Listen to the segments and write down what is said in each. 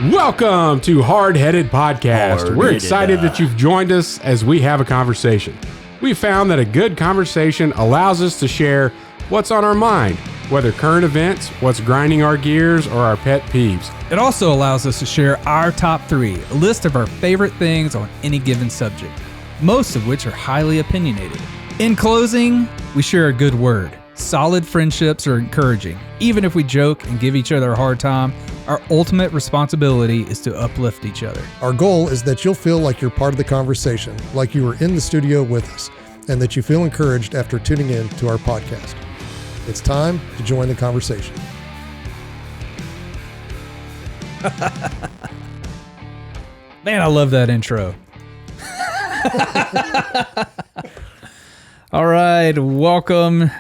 Welcome to Hardheaded Podcast. We're excited that you've joined us as we have a conversation. We found that a good conversation allows us to share what's on our mind, whether current events, what's grinding our gears, or our pet peeves. It also allows us to share our top 3, a list of our favorite things on any given subject, most of which are highly opinionated. In closing, we share a good word. Solid friendships are encouraging. Even if we joke and give each other a hard time, our ultimate responsibility is to uplift each other. Our goal is that you'll feel like you're part of the conversation, like you were in the studio with us, and that you feel encouraged after tuning in to our podcast. It's time to join the conversation. Man, I love that intro. All right, welcome.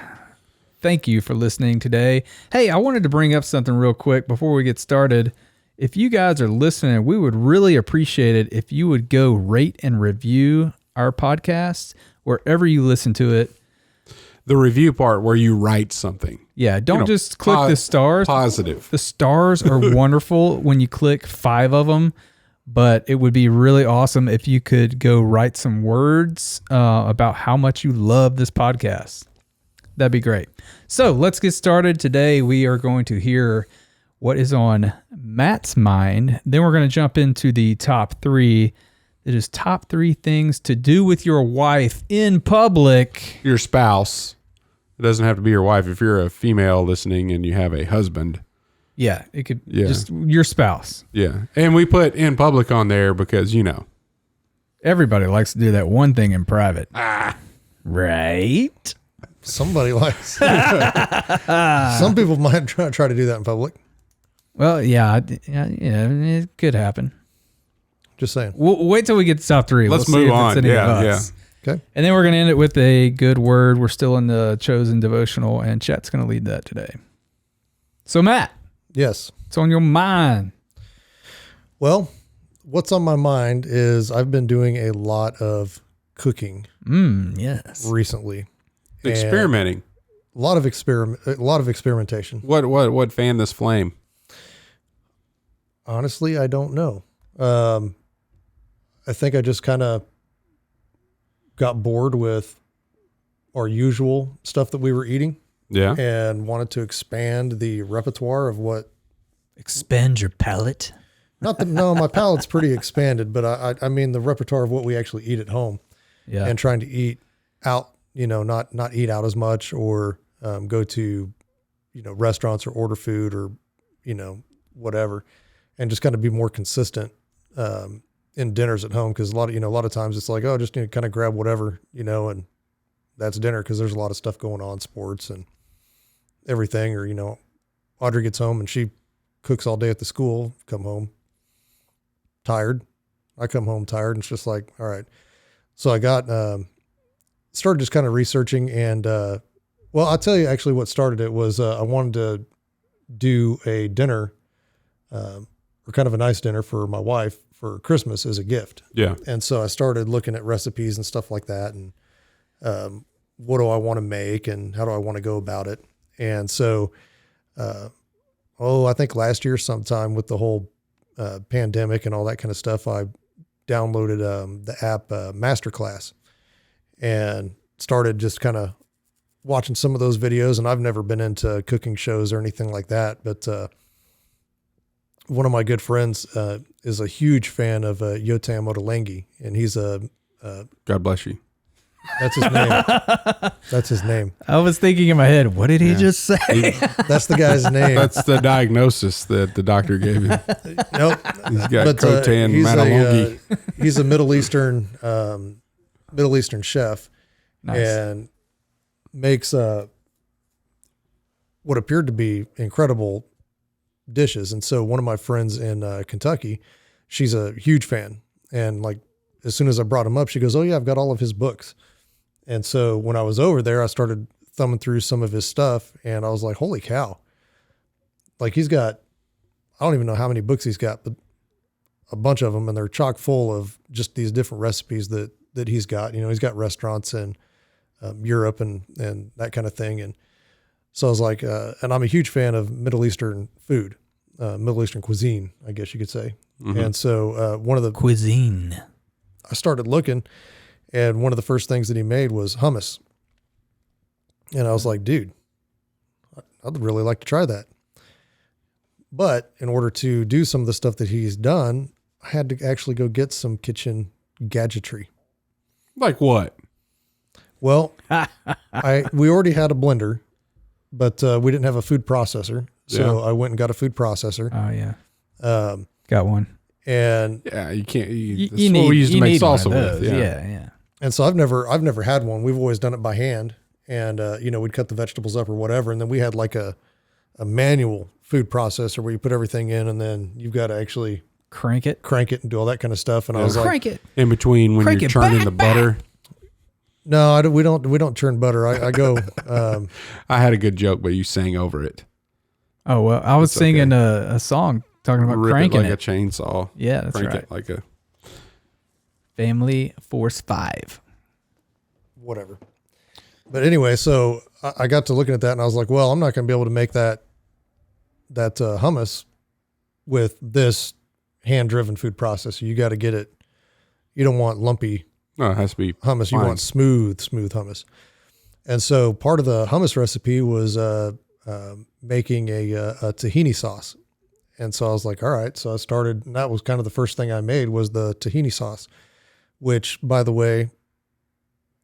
Thank you for listening today. Hey, I wanted to bring up something real quick before we get started. If you guys are listening, we would really appreciate it if you would go rate and review our podcast wherever you listen to it. The review part where you write something. Yeah, don't just click the stars. Positive. The stars are wonderful when you click 5 of them, but it would be really awesome if you could go write some words about how much you love this podcast. That'd be great. So let's get started. Today we are going to hear what is on Matt's mind. Then we're going to jump into the top 3. It is top 3 things to do with your wife in public. Your spouse. It doesn't have to be your wife. If you're a female listening and you have a husband. Yeah, it could just your spouse. Yeah. And we put in public on there because, you know. Everybody likes to do that one thing in private. Right? Somebody likes. Some people might try to do that in public. Well, yeah, it could happen. Just saying. We'll wait till we get to top 3. Let's we'll move see if on. It's any of us. Okay. And then we're going to end it with a good word. We're still in the chosen devotional, and Chet's going to lead that today. So, Matt. Yes. What's on your mind? Well, what's on my mind is I've been doing a lot of cooking. Yes. Recently. Experimenting. A lot of experimentation. What fanned this flame? Honestly, I don't know. I think I just kind of got bored with our usual stuff that we were eating. Yeah. And wanted to expand the repertoire of what. Expand your palate. No, my palate's pretty expanded, but I mean the repertoire of what we actually eat at home. Yeah. And trying to eat out, not eat out as much or go to, restaurants or order food or, whatever, and just kind of be more consistent in dinners at home. Cause a lot of times it's like, oh, just kind of grab whatever, and that's dinner. Cause there's a lot of stuff going on, sports and everything. Or, Audrey gets home and she cooks all day at the school, come home tired. I come home tired and it's just like, all right. So I got, started just kind of researching and, well, I'll tell you actually what started it was, I wanted to do a dinner, or kind of a nice dinner for my wife for Christmas as a gift. Yeah. And so I started looking at recipes and stuff like that. And, what do I want to make and how do I want to go about it? And so, I think last year sometime with the whole, pandemic and all that kind of stuff, I downloaded, the app, Masterclass and started just kind of watching some of those videos. And I've never been into cooking shows or anything like that. But, one of my good friends, is a huge fan of, Yotam Ottolenghi, and he's God bless you. That's his name. That's his name. I was thinking in my head, what did he just say? That's the guy's name. That's the diagnosis that the doctor gave him. Nope. He's got Khotan Matalongi. He's a Middle Eastern chef. Nice. And makes what appeared to be incredible dishes. And so one of my friends in Kentucky, she's a huge fan. And like, as soon as I brought him up, she goes, oh yeah, I've got all of his books. And so when I was over there, I started thumbing through some of his stuff and I was like, holy cow. Like he's got, I don't even know how many books he's got, but a bunch of them, and they're chock full of just these different recipes that he's got. He's got restaurants in Europe and that kind of thing. And so I was like, and I'm a huge fan of Middle Eastern food. Middle Eastern cuisine, I guess you could say. And so one of the Cuisine. I started looking, and one of the first things that he made was hummus. And I was like, dude, I'd really like to try that. But in order to do some of the stuff that he's done, I had to actually go get some kitchen gadgetry. Like what? Well, we already had a blender, but we didn't have a food processor. So I went and got a food processor. Oh yeah. Got one. And Yeah, you can't. You That's what we used to make salsa with. Yeah. and so I've never had one. We've always done it by hand, and we'd cut the vegetables up or whatever, and then we had like a manual food processor where you put everything in, and then you've got to actually Crank it. and do all that kind of stuff. And I was like, Crank it. In between when Crank you're it churning back, the butter. no, we don't churn butter. I go. I had a good joke, but you sang over it. Oh well, I was singing a song talking about Rip cranking it like it. a chainsaw. Yeah, that's Crank right. it like a. Family Force 5. Whatever. But anyway, so I got to looking at that, and I was like, well, I'm not going to be able to make that hummus with this hand-driven food processor. You got to get it. You don't want lumpy No, it has to be hummus. You fine. want smooth hummus. And so part of the hummus recipe was making a tahini sauce. And so I was like, all right. So I started, and that was kind of the first thing I made was the tahini sauce, which, by the way,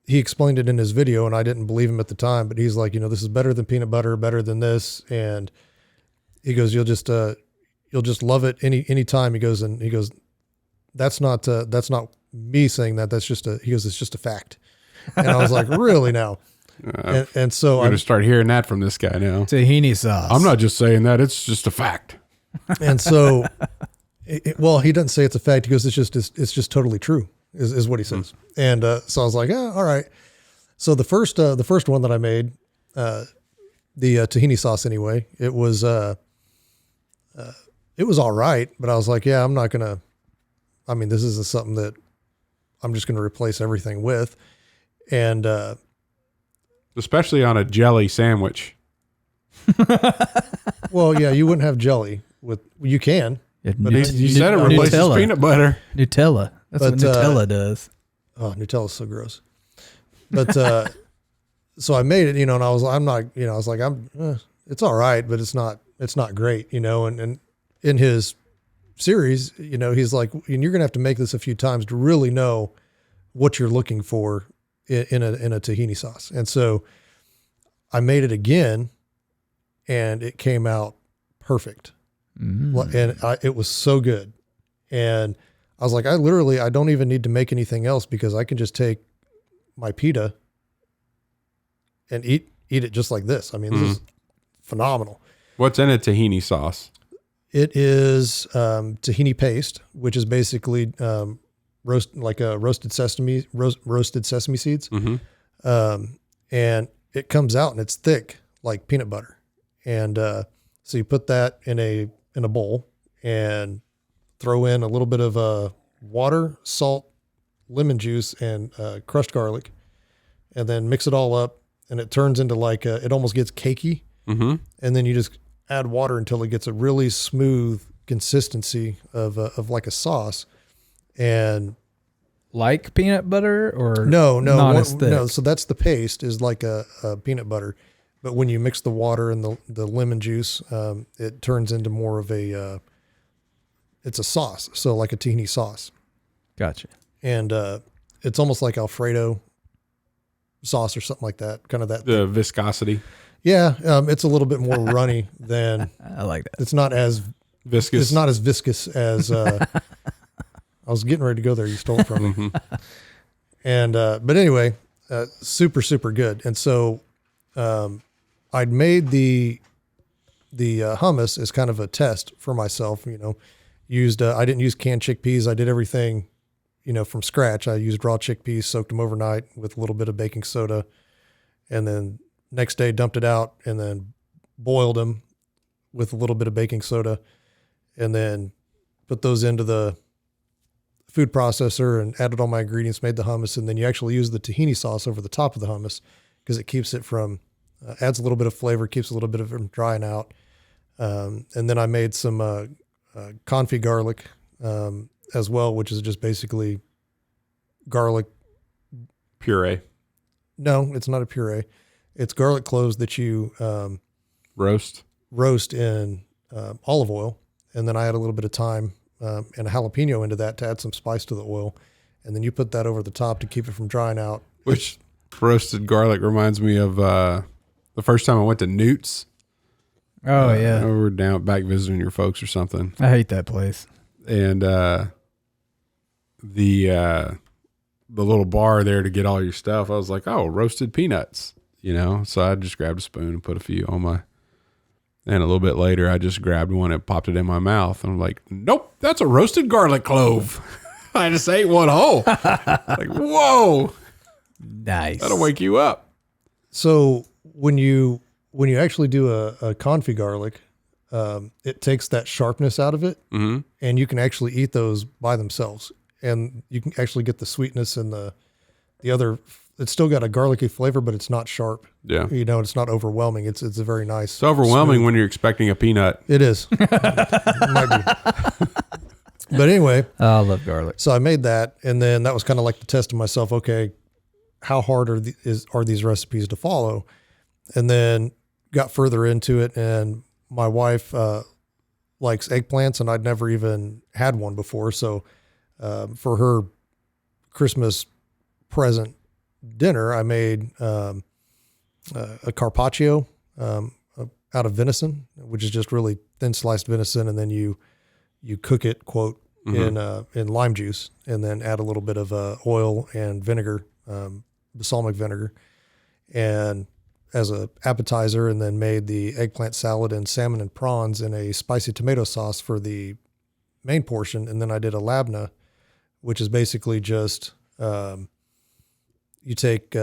he explained it in his video, and I didn't believe him at the time, but he's like, this is better than peanut butter, better than this. And he goes, you'll just love it any time. He goes, that's not me saying that. It's just a fact. And I was like, really now? And so I'm going to start hearing that from this guy now. Tahini sauce. I'm not just saying that. It's just a fact. And so, well, he doesn't say it's a fact. He goes, it's just totally true is what he says. And so I was like, all right. So the first one that I made, the tahini sauce anyway, it was all right, but I was like, yeah, I'm not going to, this isn't something that I'm just going to replace everything with. And, especially on a jelly sandwich. well, yeah, you wouldn't have jelly you can, But You said it replaces Nutella. peanut butter. Nutella. That's what Nutella does. oh, Nutella's so gross. But, so I made it, and it's all right, but it's not great, and in his series, he's like, and you're going to have to make this a few times to really know what you're looking for in a tahini sauce. And so I made it again, and it came out perfect. And it was so good. And I was like, I don't even need to make anything else because I can just take my pita and eat it just like this. This is phenomenal. What's in a tahini sauce? It is tahini paste, which is basically roasted sesame seeds. And it comes out and it's thick like peanut butter. And so you put that in a bowl and throw in a little bit of water, salt, lemon juice, and crushed garlic, and then mix it all up. And it turns into it almost gets cakey. And then you just add water until it gets a really smooth consistency of like a sauce. And Like peanut butter or no, not as thick? no. So that's the paste is like a peanut butter, but when you mix the water and the lemon juice, it turns into more of it's a sauce. So like a tahini sauce. Gotcha. And it's almost like Alfredo sauce or something like that. Kind of that. The viscosity. Yeah. It's a little bit more runny than I like that. it's not as Viscous. It's not as viscous as I was getting ready to go there. You stole it from me. And, but anyway, super, super good. And so, I'd made the hummus as kind of a test for myself, I didn't use canned chickpeas. I did everything, from scratch. I used raw chickpeas, soaked them overnight with a little bit of baking soda, and then next day dumped it out and then boiled them with a little bit of baking soda, and then put those into the food processor and added all my ingredients, made the hummus. And then you actually use the tahini sauce over the top of the hummus because it keeps it from, adds a little bit of flavor, keeps a little bit of it from drying out. And then I made some confit garlic as well, which is just basically garlic Puree. No, it's not a puree. It's garlic cloves that you Roast in olive oil, and then I add a little bit of thyme and a jalapeno into that to add some spice to the oil, and then you put that over the top to keep it from drying out. Which roasted garlic reminds me of the first time I went to Newt's. Oh yeah, we were down back visiting your folks or something, I hate that place. and the little bar there to get all your stuff. I was like, oh, roasted peanuts, So I just grabbed a spoon and put a few on my. And a little bit later, I just grabbed one and popped it in my mouth. And I'm like, nope, that's a roasted garlic clove. I just ate one whole. Like, whoa, Nice. that'll wake you up. So when you actually do a confit garlic, it takes that sharpness out of it, Mm-hmm. and you can actually eat those by themselves, and you can actually get the sweetness and the other. It's still got a garlicky flavor, but it's not sharp. Yeah. It's not overwhelming. It's a very nice. It's overwhelming smooth. when you're expecting a peanut. It is. It might be. But anyway, Oh, I love garlic. so I made that, and then that was kind of like the test of myself. Okay, how hard are these recipes to follow? And then got further into it, and my wife likes eggplants, and I'd never even had one before. So for her Christmas present dinner, I made a carpaccio out of venison, which is just really thin sliced venison, and then you cook it, quote, in lime juice, and then add a little bit of oil and vinegar, balsamic vinegar, and as a appetizer, and then made the eggplant salad and salmon and prawns in a spicy tomato sauce for the main portion. And then I did a labna, which is basically just you take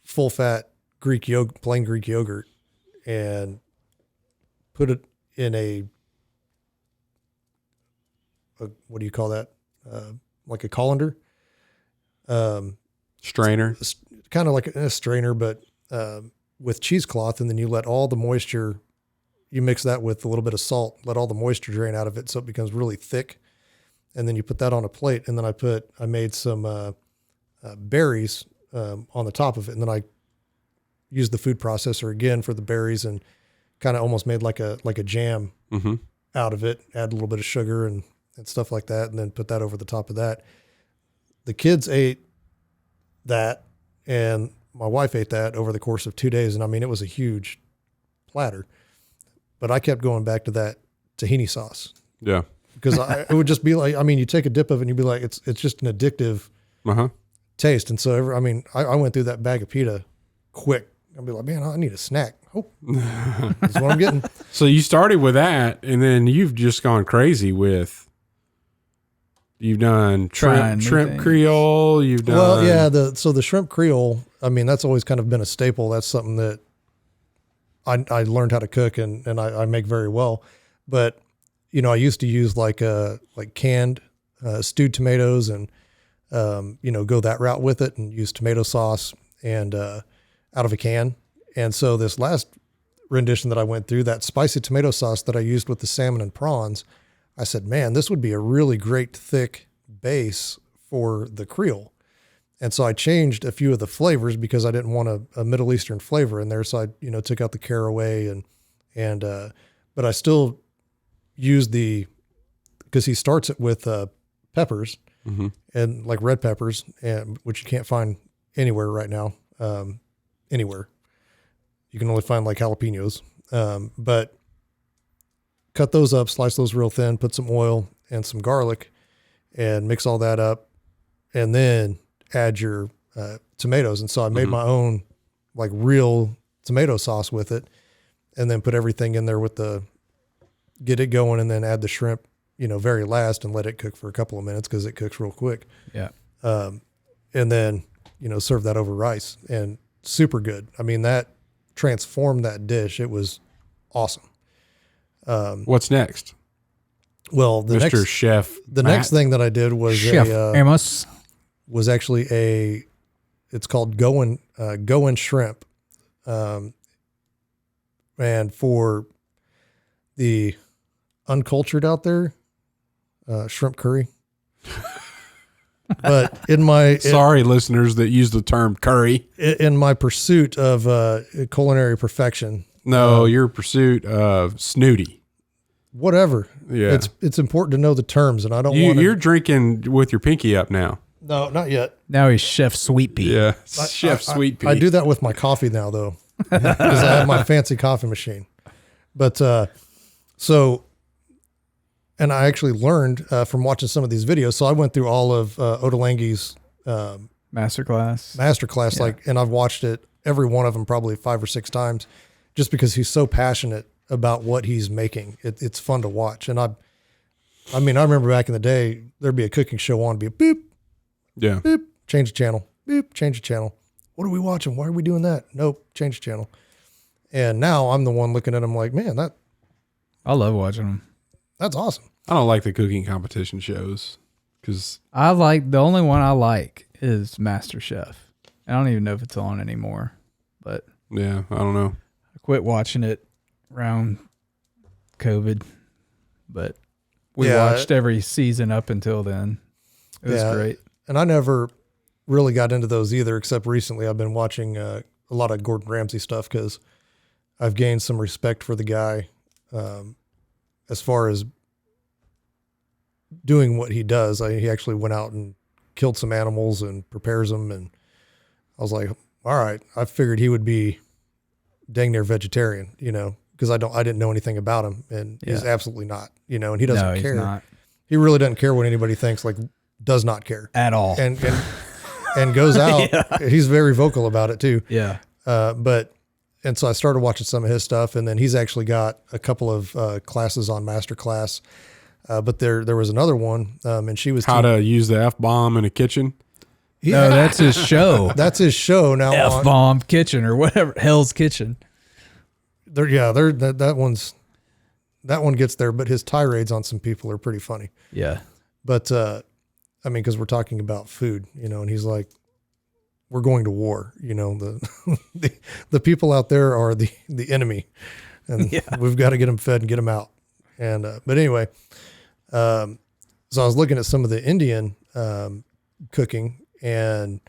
full fat plain Greek yogurt, and put it in a what do you call that? Like a colander. Strainer. Kind of like a strainer, but with cheesecloth, and then you let all the moisture, you mix that with a little bit of salt, let all the moisture drain out of it so it becomes really thick. And then you put that on a plate, and then I made some berries on the top of it, and then I used the food processor again for the berries, and kind of almost made like a jam out of it, add a little bit of sugar and stuff like that, and then put that over the top of that. The kids ate that, and my wife ate that over the course of 2 days. And I mean, it was a huge platter, but I kept going back to that tahini sauce. Yeah. Because it would just be like, I mean, you take a dip of it and you'd be like, it's just an addictive taste. And so, I went through that bag of pita quick. I'd be like, man, I need a snack. Oh, that's what I'm getting. So you started with that, and then you've just gone crazy with. You've done shrimp Creole. You've done. Well, yeah. The shrimp Creole, I mean, that's always kind of been a staple. That's something that I learned how to cook and I make very well. But, I used to use like canned stewed tomatoes and, go that route with it and use tomato sauce and out of a can. And so this last rendition that I went through, that spicy tomato sauce that I used with the salmon and prawns, I said, man, this would be a really great thick base for the Creole. And so I changed a few of the flavors because I didn't want a Middle Eastern flavor in there. So I, took out the caraway but I still used because he starts it with peppers and like red peppers, which you can't find anywhere right now. Anywhere. You can only find like jalapenos. But cut those up, slice those real thin, put some oil and some garlic and mix all that up, and then add your tomatoes. And so I made my own like real tomato sauce with it, and then put everything in there get it going, and then add the shrimp, very last, and let it cook for a couple of minutes because it cooks real quick. Yeah. And then, serve that over rice, and super good. I mean, that transformed that dish. It was awesome. What's next? Well, the Mr. Chef. next thing that I did was Chef Amos was actually it's called Goin shrimp. And for the uncultured out there, shrimp curry. But in my sorry, listeners that use the term curry. In my pursuit of culinary perfection, no, your pursuit of snooty. Whatever. Yeah, it's important to know the terms, and I don't want. You're drinking with your pinky up now. No, not yet. Now he's Chef Sweet Pea. Yeah, Chef Sweet Pea. I do that with my coffee now, though, because I have my fancy coffee machine. But and I actually learned from watching some of these videos. So I went through all of Ottolenghi's masterclass, Yeah. and I've watched it, every one of them probably 5 or 6 times, just because he's so passionate about what he's making. It's fun to watch. And I remember back in the day, there'd be a cooking show on, be a boop, Yeah. boop, change the channel, boop, change the channel. What are we watching? Why are we doing that? Nope, change the channel. And now I'm the one looking at him like, man, I love watching them. that's awesome. I don't like the cooking competition shows because The only one I like is MasterChef. I don't even know if it's on anymore, but yeah, I don't know. I quit watching it around COVID, but we watched every season up until then. It was great. And I never really got into those either, except recently I've been watching a lot of Gordon Ramsay stuff because I've gained some respect for the guy as far as doing what he does. He actually went out and killed some animals and prepares them. And I was like, all right, I figured he would be dang near vegetarian, because I didn't know anything about him, and he's absolutely not, and he doesn't care. He's not. He really doesn't care what anybody thinks, like does not care At all. and goes out. He's very vocal about it too. Yeah. And so I started watching some of his stuff, and then he's actually got a couple of classes on Masterclass. But there was another one, and she was How to use the F-bomb in a kitchen. No, that's his show. That's his show now. F-bomb kitchen or whatever. Hell's Kitchen. That one gets there, but his tirades on some people are pretty funny. Yeah. But because we're talking about food, and he's like, we're going to war, the people out there are the enemy, and we've got to get them fed and get them out. And, but anyway, so I was looking at some of the Indian, cooking, and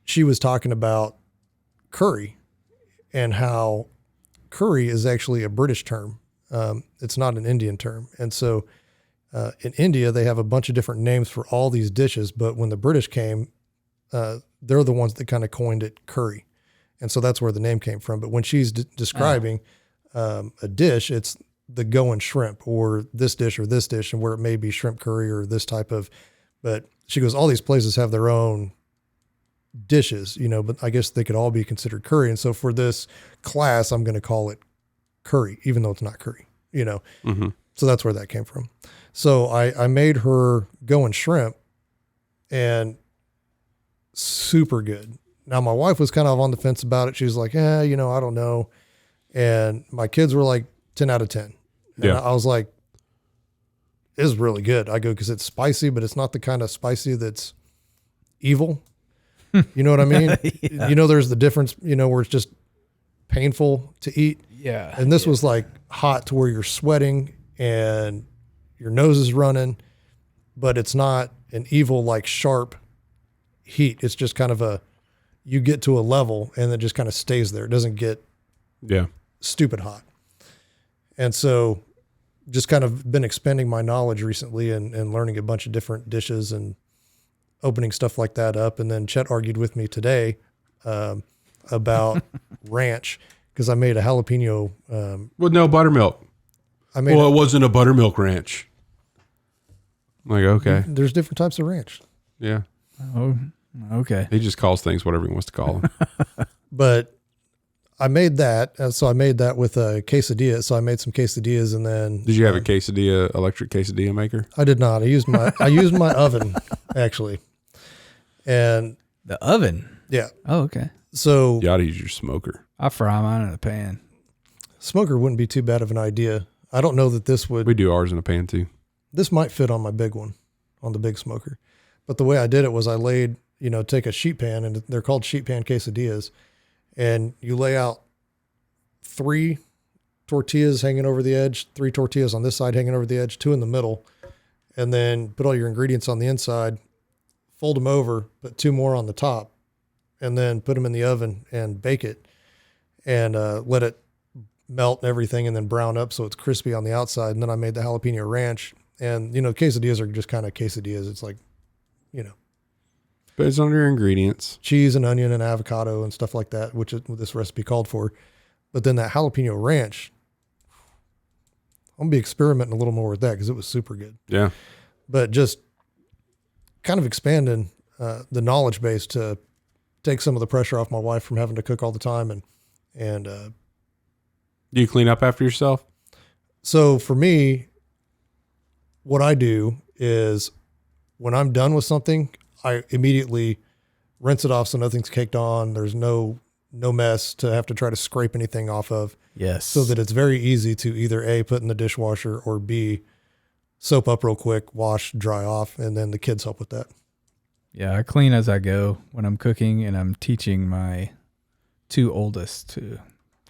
she was talking about curry and how curry is actually a British term. It's not an Indian term. And so, in India, they have a bunch of different names for all these dishes, but when the British came, they're the ones that kind of coined it curry. And so that's where the name came from. But when she's describing a dish, it's the going shrimp or this dish, and where it may be shrimp curry or this type of, but she goes, all these places have their own dishes, but I guess they could all be considered curry. And so for this class, I'm going to call it curry, even though it's not curry, Mm-hmm. So that's where that came from. So I made her going shrimp, and super good. Now my wife was kind of on the fence about it. She was like, I don't know. And my kids were like 10 out of 10. And Yeah. I was like, it's really good. I go, cause it's spicy, but it's not the kind of spicy that's evil. You know what I mean? Yeah. There's the difference, where it's just painful to eat. Yeah. And this was like hot to where you're sweating and your nose is running, but it's not an evil, like sharp heat. It's just kind of you get to a level and it just kind of stays there. It doesn't get stupid hot. And so just kind of been expanding my knowledge recently and learning a bunch of different dishes and opening stuff like that up. And then Chet argued with me today about ranch, because I made a jalapeno. With no buttermilk. It wasn't a buttermilk ranch. I'm like, okay. There's different types of ranch. Yeah. Oh, okay. He just calls things whatever he wants to call them. But I made that. So I made that with a quesadilla. So I made some quesadillas, and then Did you have a electric quesadilla maker? I did not. I used my oven actually. And The oven. yeah. Oh, okay. So You ought to use your smoker. I fry mine in a pan. smoker wouldn't be too bad of an idea. I don't know that this would. We do ours in a pan too. This might fit on my big one, on the big smoker. But the way I did it was I laid, take a sheet pan, and they're called sheet pan quesadillas, and you lay out 3 tortillas hanging over the edge, 3 tortillas on this side hanging over the edge, 2 in the middle, and then put all your ingredients on the inside, fold them over, put 2 more on the top, and then put them in the oven and bake it and let it melt and everything and then brown up so it's crispy on the outside. And then I made the jalapeno ranch. And, quesadillas are just kind of quesadillas. It's like, Based on your ingredients. cheese and onion and avocado and stuff like that, which is what this recipe called for. But then that jalapeno ranch, I'm going to be experimenting a little more with that because it was super good. Yeah. But just kind of expanding the knowledge base to take some of the pressure off my wife from having to cook all the time. And Do you clean up after yourself? so for me, what I do is when I'm done with something, I immediately rinse it off so nothing's caked on. There's no mess to have to try to scrape anything off of, Yes. so that it's very easy to either A, put in the dishwasher, or B, soap up real quick, wash, dry off, and then the kids help with that. Yeah, I clean as I go when I'm cooking, and I'm teaching my 2 oldest to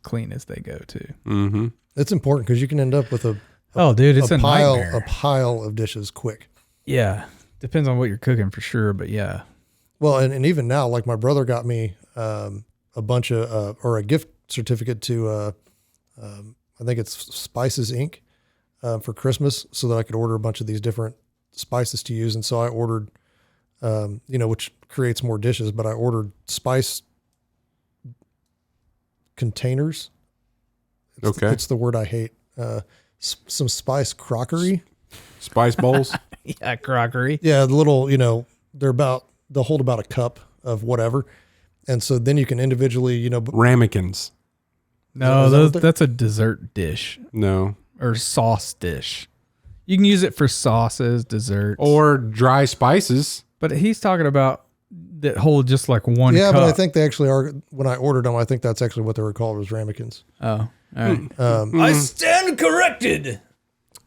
clean as they go too. Mm-hmm. It's important because you can end up with a It's a pile nightmare. of dishes quick. Yeah, depends on what you're cooking for sure, but yeah. Well, and even now, like my brother got me a bunch of or a gift certificate to I think it's Spices Inc. For Christmas, so that I could order a bunch of these different spices to use. And so I ordered, which creates more dishes, but I ordered spice containers. It's the word I hate. Some spice crockery. Spice bowls. Yeah, crockery. Yeah, the little, they'll hold about a cup of whatever. And so then you can individually, Ramekins. No, Is that what that's a dessert dish No. or sauce dish. You can use it for sauces, desserts. Or dry spices. But he's talking about that hold just like one yeah, cup. but I think they actually are, when I ordered them, I think that's actually what they were called, was ramekins. Oh, all right. I stand corrected.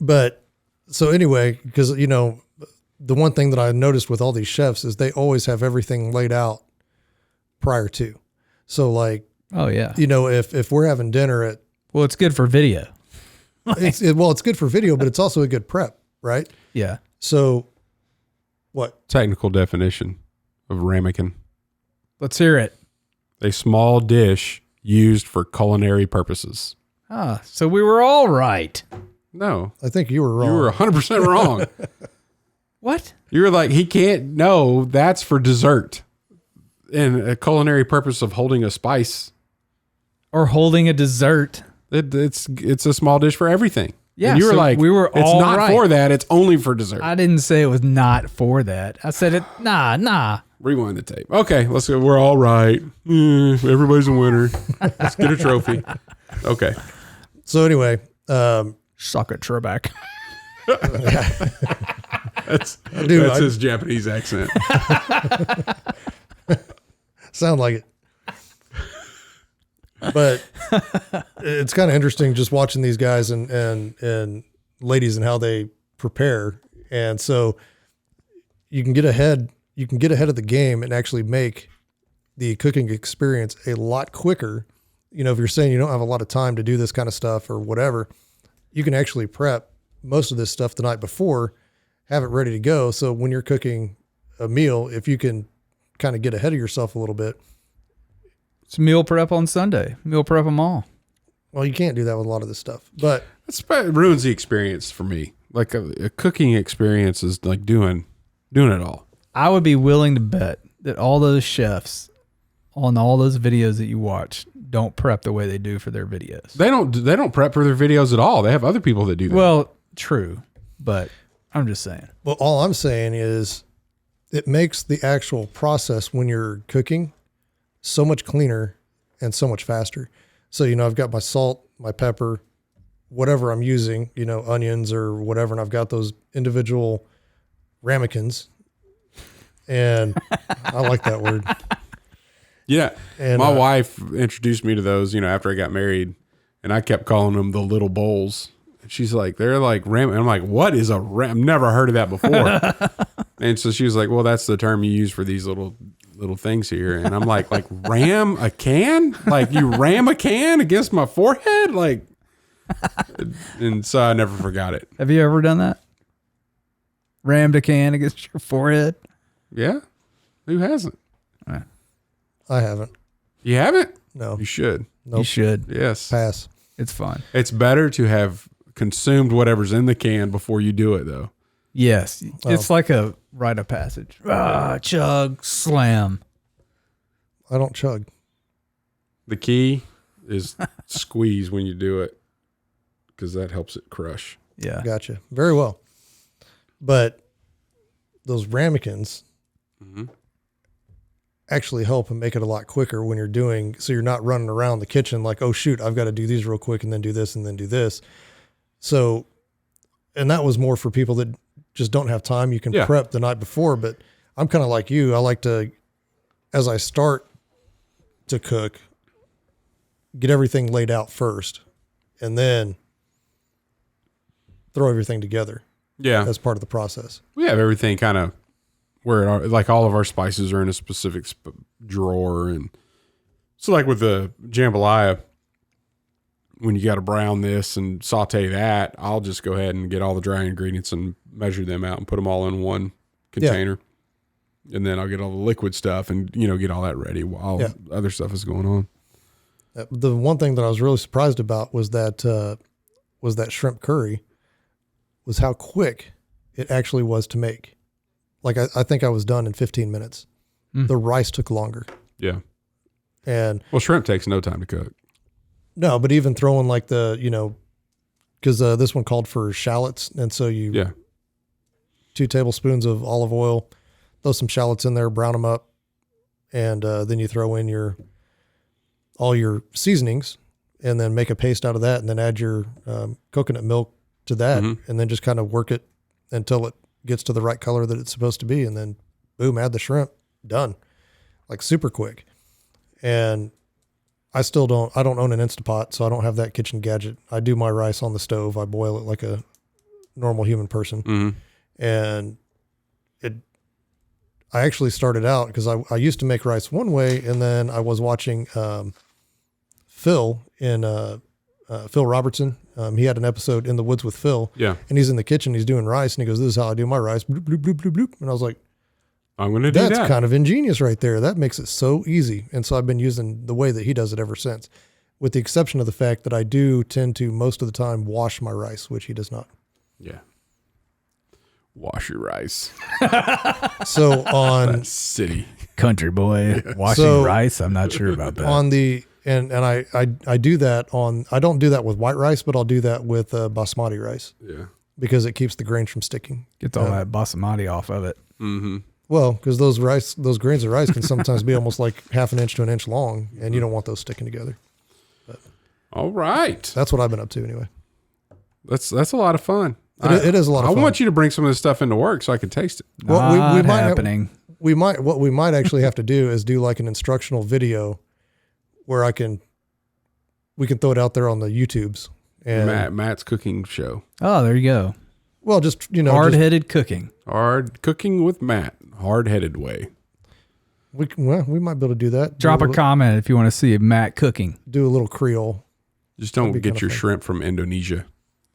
But so anyway, because, the one thing that I noticed with all these chefs is they always have everything laid out prior to. So like, Oh, yeah. if we're having dinner at, Well, it's good for video. it's good for video, but it's also a good prep, right? Yeah. So what? Technical definition of ramekin. Let's hear it. A small dish used for culinary purposes. Ah, so we were all right. No. I think you were wrong. You were 100% wrong. What? You were like, he can't. No, that's for dessert. And a culinary purpose of holding a spice. Or holding a dessert. It's a small dish for everything. Yeah, and you were so like, we were it's all not right. for that. It's only for dessert. I didn't say it was not for that. I said it, nah. Rewind the tape. Okay, let's go. We're all right. Everybody's a winner. Let's get a trophy. Okay. So anyway, Suck it, Trebek. That's Dude, his Japanese accent. sound like it. But it's kind of interesting just watching these guys and ladies and how they prepare. And so you can get ahead of the game and actually make the cooking experience a lot quicker. If you're saying you don't have a lot of time to do this kind of stuff or whatever, you can actually prep most of this stuff the night before, have it ready to go. So when you're cooking a meal, if you can kind of get ahead of yourself a little bit. It's meal prep on Sunday. Meal prep them all. Well, you can't do that with a lot of this stuff, but It ruins the experience for me. Like a cooking experience is like doing it all. I would be willing to bet that all those chefs on all those videos that you watch don't prep the way they do for their videos. They don't prep for their videos at all. They have other people that do that. Well, true, but I'm just saying. well, all I'm saying is it makes the actual process when you're cooking so much cleaner and so much faster. So, I've got my salt, my pepper, whatever I'm using, onions or whatever. And I've got those individual ramekins, and I like that word. yeah. And My wife introduced me to those, after I got married, and I kept calling them the little bowls. And she's like, they're like ram. And I'm like, what is a ram? I've never heard of that before. And so she was like, well, that's the term you use for these little things here. And I'm like ram a can? Like you ram a can against my forehead? Like, And so I never forgot it. Have you ever done that? Rammed a can against your forehead? Yeah. Who hasn't? I haven't. You haven't? No. You should. Nope. You should. Yes. Pass. It's fun. It's better to have consumed whatever's in the can before you do it, though. Yes. It's like a rite of passage. Chug, slam. I don't chug. The key is squeeze when you do it because that helps it crush. Yeah. Gotcha. Very well. But those ramekins actually help and make it a lot quicker when you're doing, so you're not running around the kitchen like, oh shoot, I've got to do these real quick and then do this and then do this. So, and that was more for people that just don't have time. You can prep the night before, but I'm kind of like you. I like to, as I start to cook, get everything laid out first and then throw everything together. Yeah. As part of the process. We have everything kind of where it are, like all of our spices are in a specific drawer. And so like with the jambalaya, when you got to brown this and saute that, I'll just go ahead and get all the dry ingredients and measure them out and put them all in one container. Yeah. And then I'll get all the liquid stuff and, get all that ready while other stuff is going on. The one thing that I was really surprised about was that shrimp curry was how quick it actually was to make. Like I think I was done in 15 minutes. The rice took longer. Yeah. And shrimp takes no time to cook. No, but even throwing like the, because this one called for shallots. And so 2 tablespoons of olive oil, throw some shallots in there, brown them up. And then you throw in all your seasonings and then make a paste out of that and then add your coconut milk to that and then just kind of work it until it gets to the right color that it's supposed to be. And then boom, add the shrimp, done. Like super quick. And I don't own an Instapot, so I don't have that kitchen gadget. I do my rice on the stove. I boil it like a normal human person. And I actually started out because I used to make rice one way. And then I was watching Phil Robertson. He had an episode In the Woods with Phil. Yeah. And he's in the kitchen, he's doing rice and he goes, this is how I do my rice. Bloop, bloop, bloop, bloop, bloop. And I was like, I'm going to do that. That's kind of ingenious right there. That makes it so easy. And so I've been using the way that he does it ever since, with the exception of the fact that I do tend to most of the time wash my rice, which he does not. Yeah. Wash your rice. So on city country boy washing rice. I'm not sure about that. On the, and I do that I don't do that with white rice, but I'll do that with basmati rice. Yeah. Because it keeps the grains from sticking. Gets all that basmati off of it. Mm-hmm. Well, because those grains of rice can sometimes be almost like half an inch to an inch long, and you don't want those sticking together. But all right. That's what I've been up to anyway. That's a lot of fun. It is a lot of fun. I want you to bring some of this stuff into work so I can taste it. Well, we might what we might actually have to do is do like an instructional video where we can throw it out there on the YouTubes. And Matt's cooking show. Oh, there you go. Well, just, hard-headed cooking. Hard cooking with Matt. Hard-headed way. We might be able to do that. Drop a comment if you want to see Matt cooking. Do a little Creole. Just don't get your shrimp from Indonesia.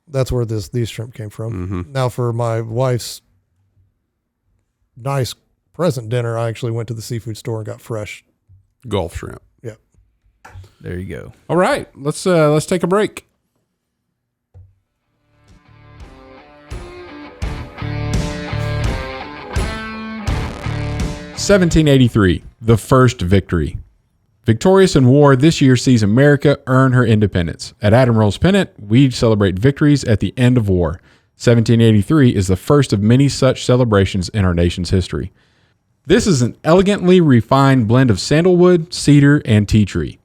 That's where these shrimp came from. Now, for my wife's nice present dinner, I actually went to the seafood store and got fresh Gulf shrimp. Yeah. There you go. All right, let's take a break. (1783) The First Victory. Victorious in war, this year sees America earn her independence. At Admiral's Pennant, we celebrate victories at the end of war. 1783 is the first of many such celebrations in our nation's history. This is an elegantly refined blend of sandalwood, cedar, and tea tree.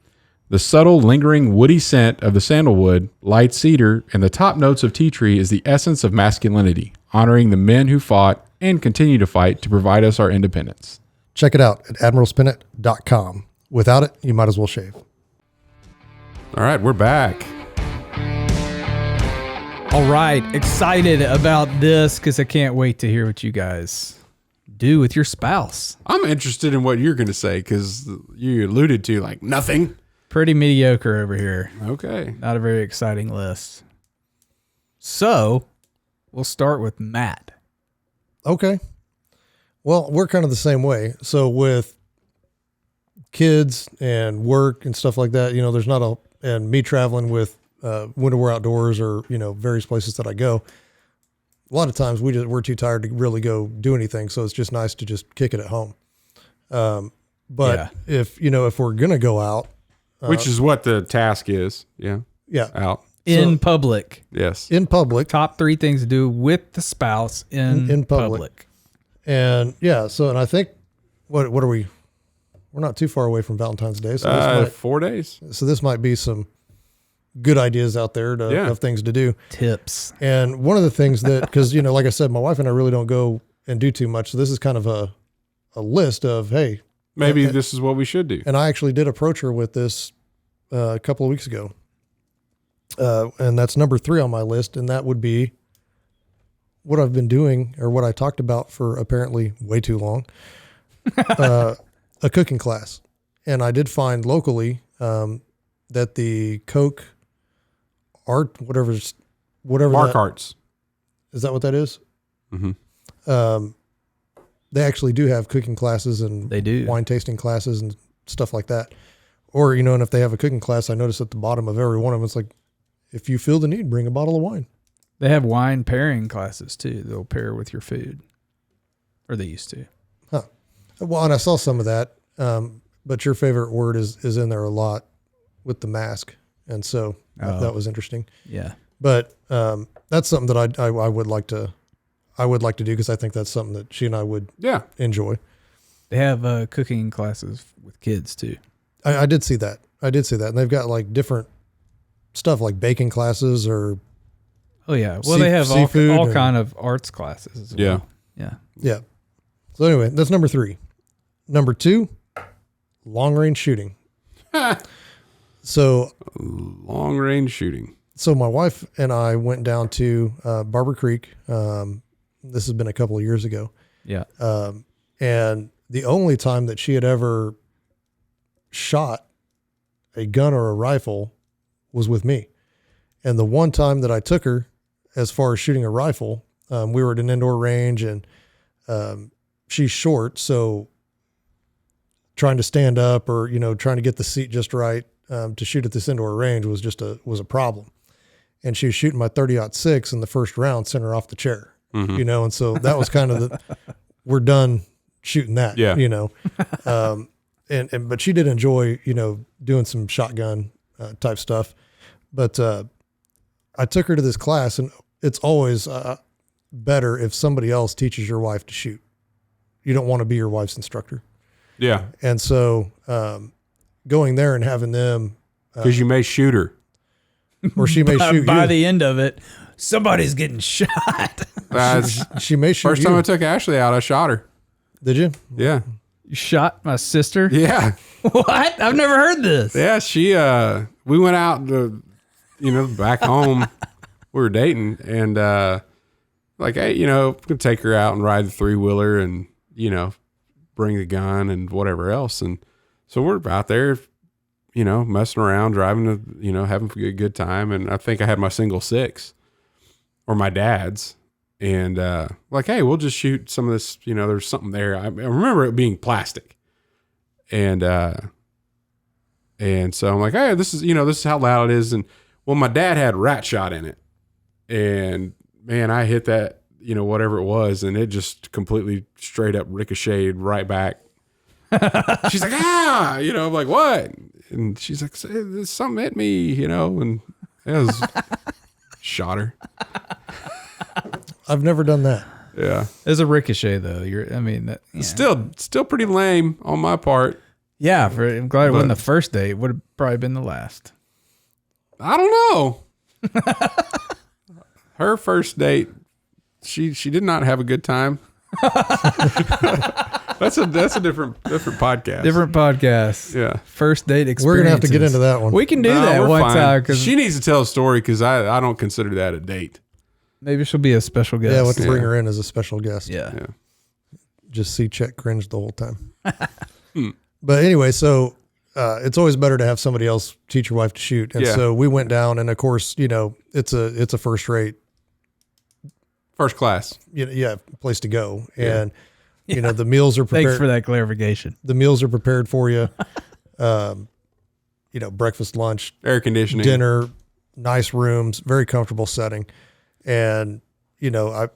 The subtle, lingering, woody scent of the sandalwood, light cedar, and the top notes of tea tree is the essence of masculinity, honoring the men who fought and continue to fight to provide us our independence. Check it out at admiralspennant.com. Without it, you might as well shave. All right, we're back. All right, excited about this because I can't wait to hear what you guys do with your spouse. I'm interested in what you're going to say because you alluded to like nothing. Pretty mediocre over here. Okay. Not a very exciting list. So, we'll start with Matt. Okay. Well, we're kind of the same way. So with kids and work and stuff like that, there's not and me traveling with Winter Wear Outdoors or, various places that I go, a lot of times we're too tired to really go do anything. So it's just nice to just kick it at home. But if we're going to go out, which is what the task is. Yeah. Yeah. Out. In public. Yes. In public. Top 3 things to do with the spouse in public. And and I think, what are we? We're not too far away from Valentine's Day. So this 4 days. So this might be some good ideas out there of things to do. Tips. And one of the things that, because, like I said, my wife and I really don't go and do too much. So this is kind of a list of, hey, maybe this is what we should do. And I actually did approach her with this a couple of weeks ago. And that's number 3 on my list. And that would be what I've been doing, or what I talked about for apparently way too long, a cooking class. And I did find locally that the Coke Art, whatever Mark Arts. Is that what that is? Mm-hmm. They actually do have cooking classes and they do wine tasting classes and stuff like that. Or, and if they have a cooking class, I notice at the bottom of every one of them, it's like, if you feel the need, bring a bottle of wine. They have wine pairing classes too. They'll pair with your food, or they used to. Huh. Well, and I saw some of that. But your favorite word is in there a lot with the mask. And so that was interesting. Yeah. But that's something that I would like to do, because I think that's something that she and I would enjoy. They have cooking classes with kids too. I did see that. And they've got like different stuff like baking classes or. Oh yeah. Well, they have all kind of arts classes as well. Yeah. So anyway, that's number 3. Number 2, long range shooting. So long range shooting. So my wife and I went down to Barber Creek. This has been a couple of years ago. Yeah. And the only time that she had ever shot a gun or a rifle was with me. And the one time that I took her, as far as shooting a rifle, we were at an indoor range, and she's short. So trying to stand up or, trying to get the seat just right to shoot at this indoor range was was a problem. And she was shooting my 30-06, and the first round sent her off the chair, and so that was kind of we're done shooting that, but she did enjoy, doing some shotgun type stuff. But I took her to this class, and it's always better if somebody else teaches your wife to shoot. You don't want to be your wife's instructor. Yeah. And so going there and having them. Because you may shoot her. Or she may shoot by you. the end of it, somebody's getting shot. She may shoot First you. time I took Ashley out, I shot her. Did you? Yeah. You shot my sister? Yeah. What? I've never heard this. Yeah, she we went out to, back home. We were dating, and like, hey, could take her out and ride the 3-wheeler and, bring the gun and whatever else. And so we're out there, messing around, driving to, having a good time. And I think I had my single 6 or my dad's, and like, hey, we'll just shoot some of this, there's something there. I remember it being plastic, and so I'm like, hey, this is how loud it is. And well, my dad had rat shot in it, and man, I hit that, whatever it was, and it just completely straight up ricocheted right back. She's like, I'm like, what? And she's like, something hit me, and it was shot her. I've never done that. Yeah. There's a ricochet though. Still pretty lame on my part. Yeah. I'm glad it wasn't the first date. Would have probably been the last. I don't know. Her first date, she did not have a good time. That's a different podcast. Different podcast. Yeah. First date experience. We're gonna have to get into that one. We can do that one time, because she needs to tell a story, because I don't consider that a date. maybe she'll be a special guest. Yeah, we'll have to bring her in as a special guest. Yeah. Just see Chet cringe the whole time. But anyway, so it's always better to have somebody else teach your wife to shoot. And so we went down, and of course, it's a first class. Place to go. And, the meals are prepared. Thanks for that clarification. The meals are prepared for you. Breakfast, lunch, air conditioning, dinner, nice rooms, very comfortable setting. And,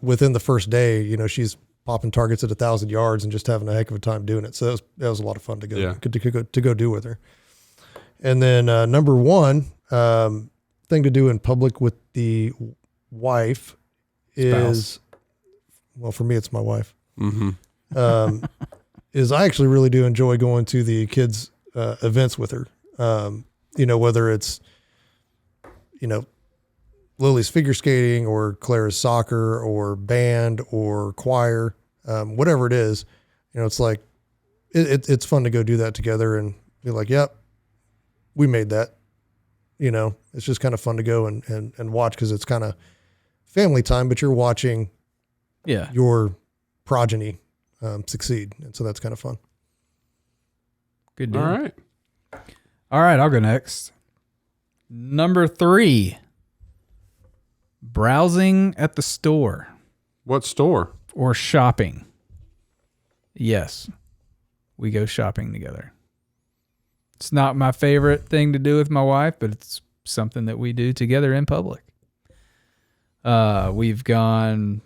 within the first day, she's popping targets at 1,000 yards and just having a heck of a time doing it. So that was a lot of fun to go, to go do with her. And then, number one, thing to do in public with the wife is, well, for me, it's my wife. Mm-hmm. Is I actually really do enjoy going to the kids' events with her. Whether it's, Lily's figure skating or Clara's soccer or band or choir, whatever it is, it's like, it's fun to go do that together and be like, yep, we made that. It's just kind of fun to go and watch, because it's kind of family time, but you're watching your progeny succeed. And so that's kind of fun. Good deal. All right, I'll go next. Number 3, browsing at the store. What store? Or shopping. Yes, we go shopping together. It's not my favorite thing to do with my wife, but it's something that we do together in public. We've gone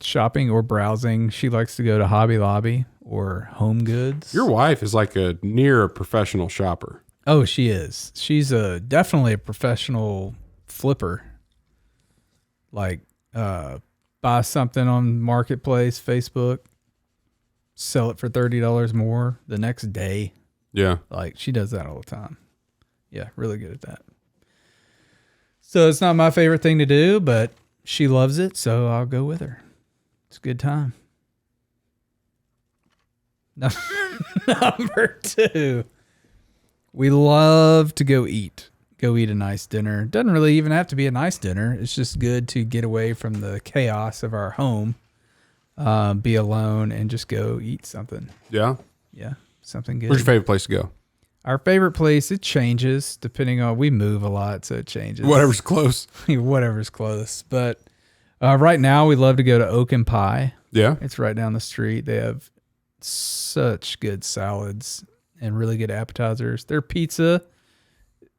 shopping or browsing. She likes to go to Hobby Lobby or Home Goods. Your wife is like a near professional shopper. Oh, she is. She's definitely a professional flipper. Like, buy something on Marketplace, Facebook, sell it for $30 more the next day. Yeah. Like, she does that all the time. Yeah, really good at that. So it's not my favorite thing to do, but she loves it, so I'll go with her. It's a good time. Number 2. We love to go eat a nice dinner. Doesn't really even have to be a nice dinner. It's just good to get away from the chaos of our home, be alone, and just go eat something. Yeah. Yeah, something good. Where's your favorite place to go? Our favorite place, it changes depending on, we move a lot, so it changes. Whatever's close. Whatever's close. But right now we love to go to Oak and Pie. Yeah. It's right down the street. They have such good salads and really good appetizers. Their pizza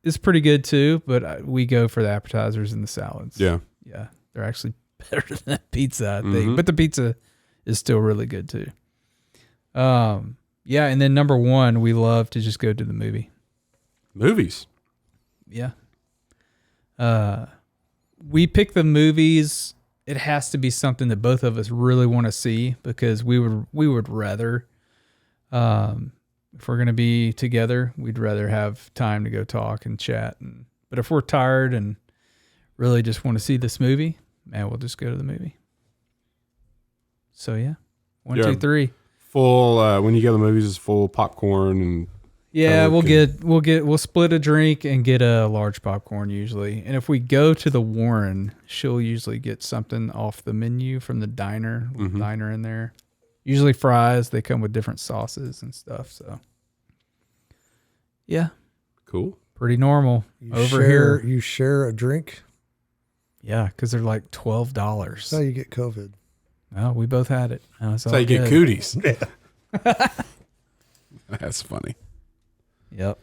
is pretty good too, but we go for the appetizers and the salads. Yeah. Yeah. They're actually better than that pizza, I think. But the pizza is still really good too. Yeah. And then number 1, we love to just go to the movie. Movies. Yeah. We pick the movies. It has to be something that both of us really want to see, because we would rather, if we're going to be together, we'd rather have time to go talk and chat. But if we're tired and really just want to see this movie, man, we'll just go to the movie. So yeah, 1, 2, 3. Full. When you go to the movies, it's full popcorn and. Yeah, we'll split a drink and get a large popcorn usually. And if we go to the Warren, she'll usually get something off the menu from the diner in there. Usually fries. They come with different sauces and stuff. So yeah, cool. Pretty normal here. You share a drink? Yeah, because they're like $12. That's how you get COVID. Well, we both had it. That's how you get cooties. Yeah. That's funny. Yep.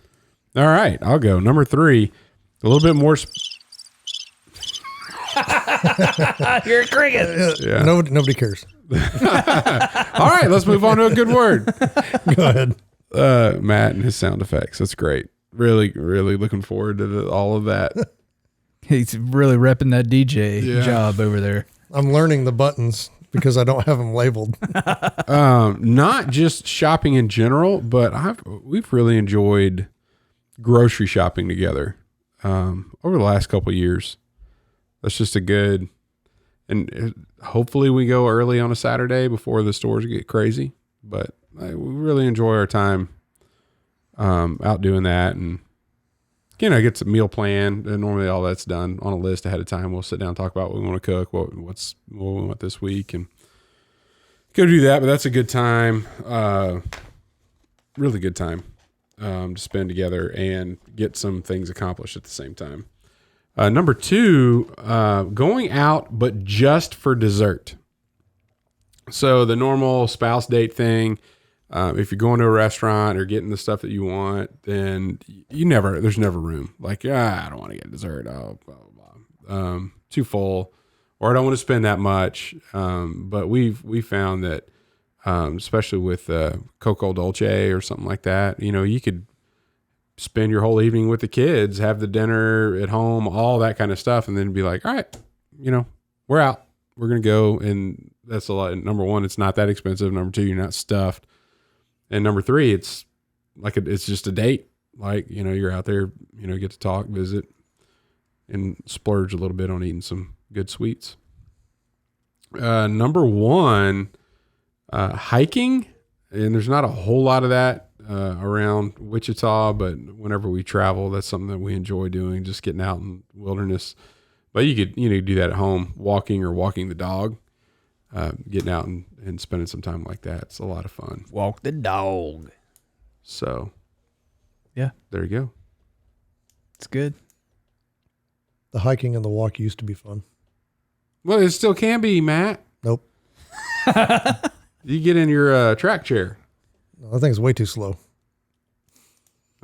All right, I'll go. Number 3, a little bit more. You're a cricket. Yeah. Nobody cares. All right, let's move on to a good word. Go ahead. Matt and his sound effects. That's great. Really, really looking forward to all of that. He's really repping that DJ job over there. I'm learning the buttons because I don't have them labeled. Not just shopping in general, but we've really enjoyed grocery shopping together over the last couple of years. That's just a good, and hopefully we go early on a Saturday before the stores get crazy. But we really enjoy our time out doing that, and get some meal plan. And normally all that's done on a list ahead of time. We'll sit down and talk about what we want to cook, what we want this week, and go do that. But that's a good time. Really good time. to spend together and get some things accomplished at the same time. Number 2, going out, but just for dessert. So the normal spouse date thing, if you're going to a restaurant or getting the stuff that you want, then there's never room. Like, I don't want to get dessert. Oh, blah, blah, blah. Too full, or I don't want to spend that much. But we found that, especially with Coco Dolce or something like that, you could spend your whole evening with the kids, have the dinner at home, all that kind of stuff, and then be like, all right, we're out. We're going to go. And that's a lot. Number 1, it's not that expensive. Number 2, you're not stuffed. And number 3, it's like it's just a date. Like, you're out there, get to talk, visit, and splurge a little bit on eating some good sweets. Number 1, hiking. And there's not a whole lot of that around Wichita, but whenever we travel, that's something that we enjoy doing, just getting out in the wilderness. But you could do that at home, walking the dog, getting out and spending some time like that. It's a lot of fun. Walk the dog. So, yeah, there you go. It's good. The hiking and the walk used to be fun. Well, it still can be, Matt. Nope. You get in your track chair. No, that thing's way too slow.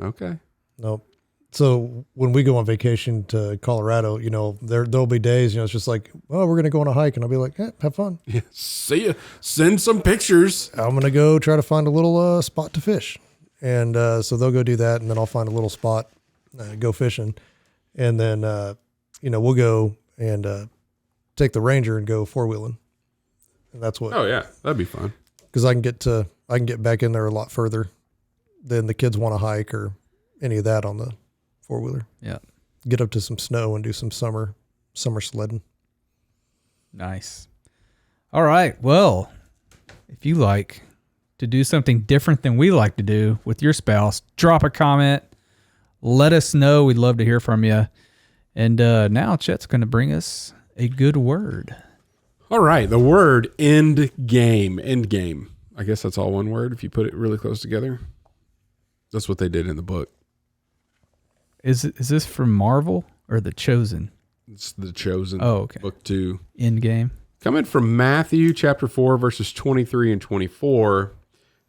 Okay. Nope. So when we go on vacation to Colorado, there'll be days, it's just like, oh, we're going to go on a hike. And I'll be like, have fun. Yeah, see ya. Send some pictures. I'm going to go try to find a little spot to fish. And so they'll go do that. And then I'll find a little spot, go fishing. And then, we'll go and take the Ranger and go 4-wheeling. And that's what. Oh, yeah. That'd be fun. Because I can get back in there a lot further than the kids want to hike or any of that on the 4-wheeler. Yeah. Get up to some snow and do some summer sledding. Nice. All right. Well, if you like to do something different than we like to do with your spouse, drop a comment. Let us know. We'd love to hear from you. And now Chet's going to bring us a good word. All right. The word end game. End game. I guess that's all one word if you put it really close together. That's what they did in the book. Is this from Marvel or The Chosen? It's The Chosen. Oh, okay. Book 2. End game. Coming from Matthew chapter 4, verses 23 and 24,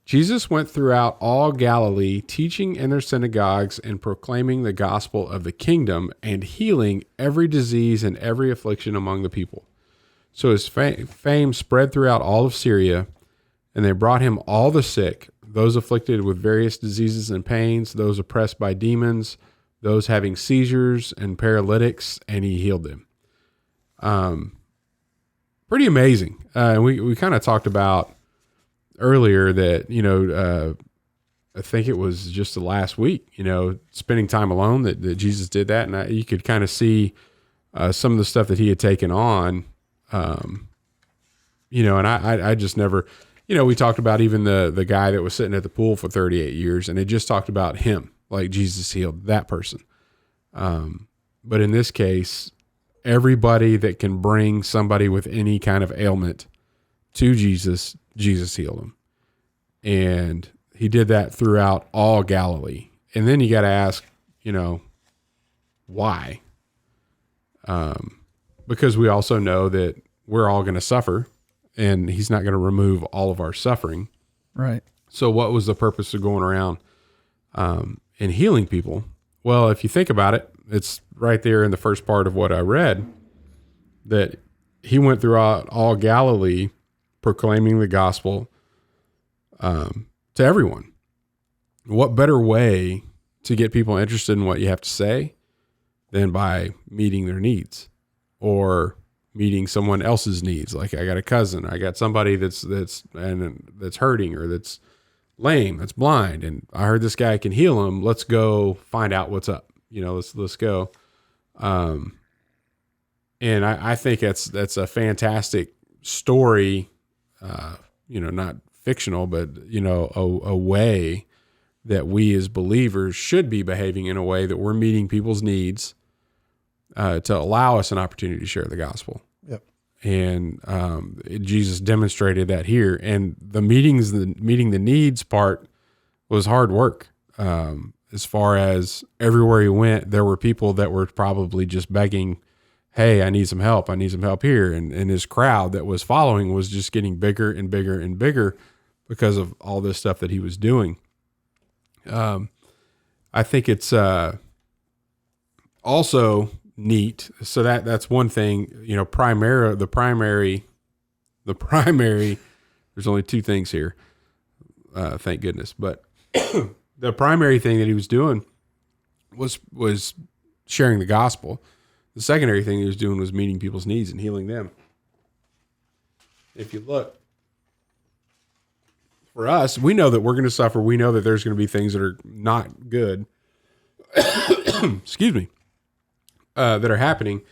Jesus went throughout all Galilee, teaching in their synagogues and proclaiming the gospel of the kingdom and healing every disease and every affliction among the people. So his fame spread throughout all of Syria, and they brought him all the sick, those afflicted with various diseases and pains, those oppressed by demons, those having seizures and paralytics, and he healed them. Pretty amazing. We kind of talked about earlier that, I think it was just the last week, spending time alone that Jesus did that. And you could kind of see some of the stuff that he had taken on, and I just never, we talked about even the guy that was sitting at the pool for 38 years, and it just talked about him, like Jesus healed that person. But in this case, everybody that can bring somebody with any kind of ailment to Jesus, Jesus healed them. And he did that throughout all Galilee. And then you got to ask, why? Because we also know that we're all going to suffer, and he's not going to remove all of our suffering. Right. So what was the purpose of going around and healing people? Well, if you think about it, it's right there in the first part of what I read, that he went throughout all Galilee proclaiming the gospel to everyone. What better way to get people interested in what you have to say than by meeting their needs or meeting someone else's needs? Like, I got a cousin, I got somebody that's hurting or that's lame, that's blind, and I heard this guy can heal him. Let's go find out what's up. Let's go. And I think that's a fantastic story. Not fictional, but a way that we as believers should be behaving in a way that we're meeting people's needs to allow us an opportunity to share the gospel. Yep. And Jesus demonstrated that here. And the meeting the needs part was hard work. as far as everywhere he went, there were people that were probably just begging, hey, I need some help. I need some help here. And his crowd that was following was just getting bigger and bigger and bigger because of all this stuff that he was doing. I think it's also neat. So that's one thing, the primary, there's only two things here. Thank goodness. But the primary thing that he was doing was sharing the gospel. The secondary thing he was doing was meeting people's needs and healing them. If you look, for us, we know that we're going to suffer. We know that there's going to be things that are not good. Excuse me. That are happening.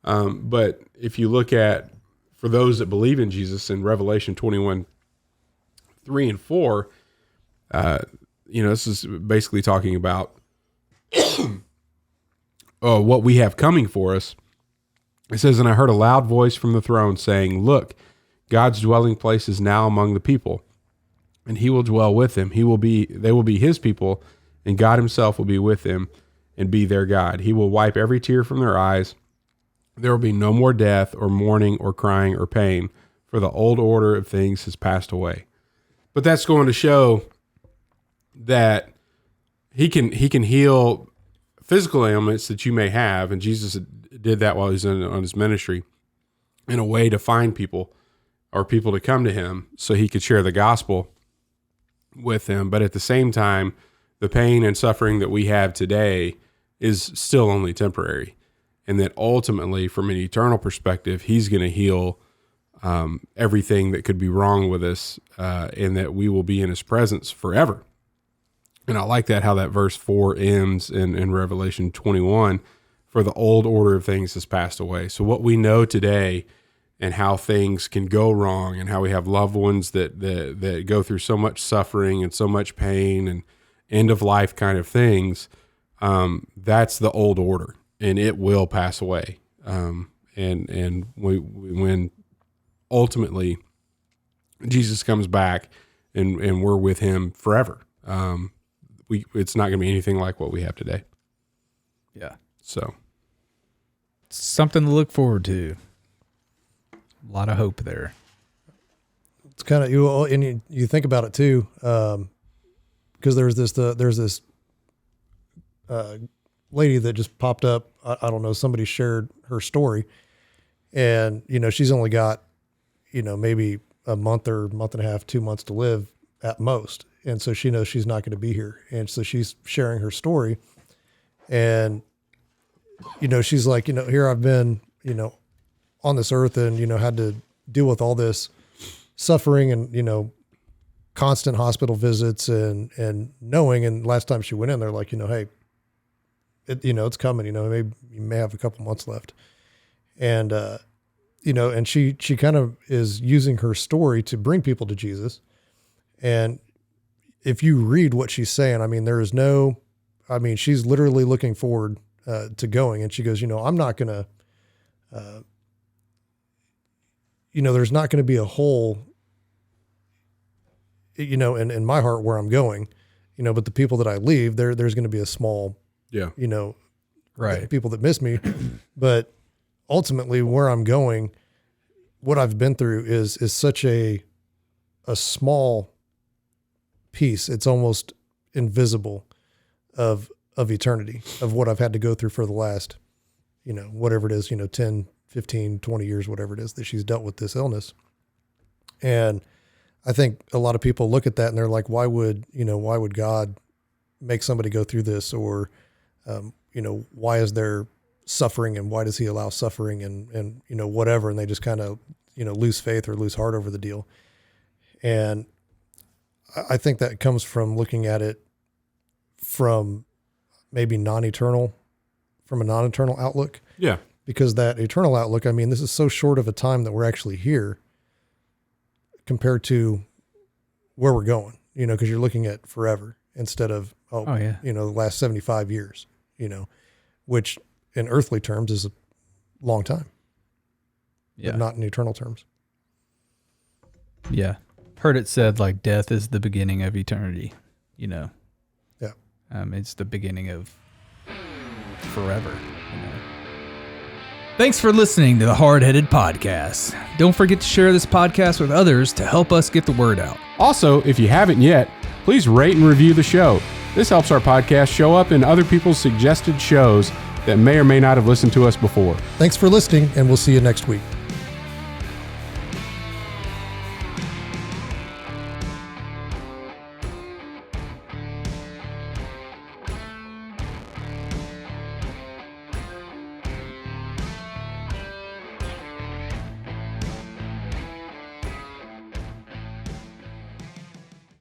But if you look at, for those that believe in Jesus in Revelation 21, 3 and 4, this is basically talking about what we have coming for us. It says, and I heard a loud voice from the throne saying, look, God's dwelling place is now among the people, and he will dwell with them. They will be his people, and God himself will be with them and be their God. He will wipe every tear from their eyes. There will be no more death or mourning or crying or pain, for the old order of things has passed away. But that's going to show that he can heal physical ailments that you may have, and Jesus did that while he was on his ministry, in a way to find people or people to come to him so he could share the gospel with them. But at the same time, the pain and suffering that we have today is still only temporary, and that ultimately, from an eternal perspective, he's going to heal everything that could be wrong with us, and that we will be in his presence forever. And I like that, how that verse 4 ends in Revelation 21, for the old order of things has passed away. So what we know today and how things can go wrong, and how we have loved ones that go through so much suffering and so much pain and end of life kind of things, that's the old order, and it will pass away. And when ultimately Jesus comes back and we're with him forever, it's not going to be anything like what we have today. Yeah. So something to look forward to. A lot of hope there. It's kind of, you think about it too. Because there's this lady that just popped up. I don't know, somebody shared her story, and, she's only got, maybe a month or month and a half, 2 months to live at most. And so she knows she's not going to be here. And so she's sharing her story, and, she's like, here I've been, on this earth, and, had to deal with all this suffering and, constant hospital visits and knowing, and last time she went in, they're like, hey, it's coming, maybe you may have a couple months left. And, and she kind of is using her story to bring people to Jesus. And if you read what she's saying, she's literally looking forward to going. And she goes, I'm not going to, there's not going to be a hole, in my heart where I'm going, but the people that I leave, there's going to be a small, right, people that miss me. But ultimately where I'm going, what I've been through is such a small piece. It's almost invisible of eternity, of what I've had to go through for the last, whatever it is, 10, 15, 20 years, whatever it is that she's dealt with this illness. And I think a lot of people look at that and they're like, why would God make somebody go through this? Or, why is there suffering, and why does he allow suffering, and whatever. And they just kind of, lose faith or lose heart over the deal. And I think that comes from looking at it from maybe from a non-eternal outlook. yeah, Because that eternal outlook, this is so short of a time that we're actually here compared to where we're going, because you're looking at forever instead of, the last 75 years, which in earthly terms is a long time, but not in eternal terms. Yeah. Heard it said like death is the beginning of eternity, Yeah. It's the beginning of forever. You know? Thanks for listening to the Hardheaded Podcast. Don't forget to share this podcast with others to help us get the word out. Also, if you haven't yet, please rate and review the show. This helps our podcast show up in other people's suggested shows that may or may not have listened to us before. Thanks for listening, and we'll see you next week.